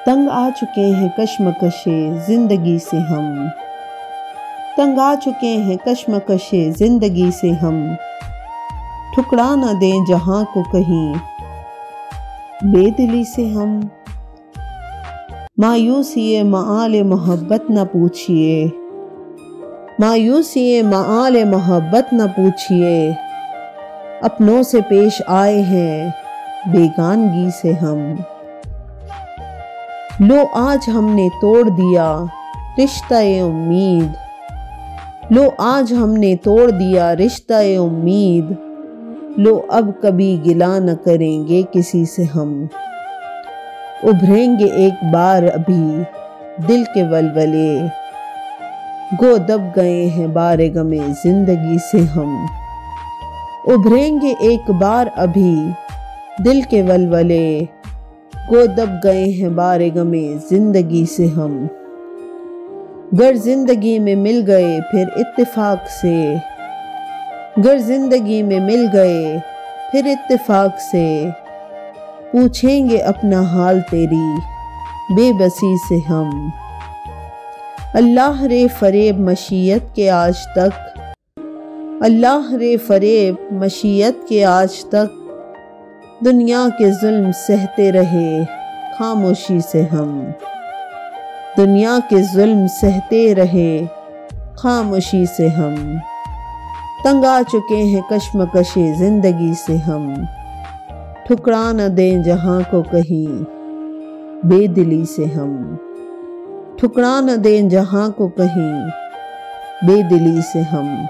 तंग आ चुके हैं कश्मकशे ज़िंदगी से हम, तंग आ चुके हैं कश्मकशे ज़िंदगी से हम। ठुकरा न दें जहां को कहीं बेदिली से हम। मायूसी माआल मोहब्बत न पूछिए, मायूसी माआल मोहब्बत न पूछिए। अपनों से पेश आए हैं बेगानगी से हम। लो आज हमने तोड़ दिया रिश्ता-ए उम्मीद, लो आज हमने तोड़ दिया रिश्ता-ए उम्मीद। लो अब कभी गिला न करेंगे किसी से हम। उभरेंगे एक बार अभी दिल के वलवले, गो दब गए हैं बारे गमे जिंदगी से हम। उभरेंगे एक बार अभी दिल के वलवले, गो दब गए हैं बारे गमे जिंदगी से हम। गर जिंदगी में मिल गए फिर इत्तेफाक से, गर जिंदगी में मिल गए फिर इत्तेफाक से। पूछेंगे अपना हाल तेरी बेबसी से हम। अल्लाह रे फरेब मशीयत के आज तक, अल्लाह रे फरेब मशीयत के आज तक। दुनिया के जुल्म सहते रहे खामोशी से हम, दुनिया के जुल्म सहते रहे खामोशी से हम। तंग आ चुके हैं कश्मकशे ज़िंदगी से हम। ठुकरा न दें जहां को कहीं बेदिली से हम। ठुकरा न दें जहां को कहीं बेदिली से हम।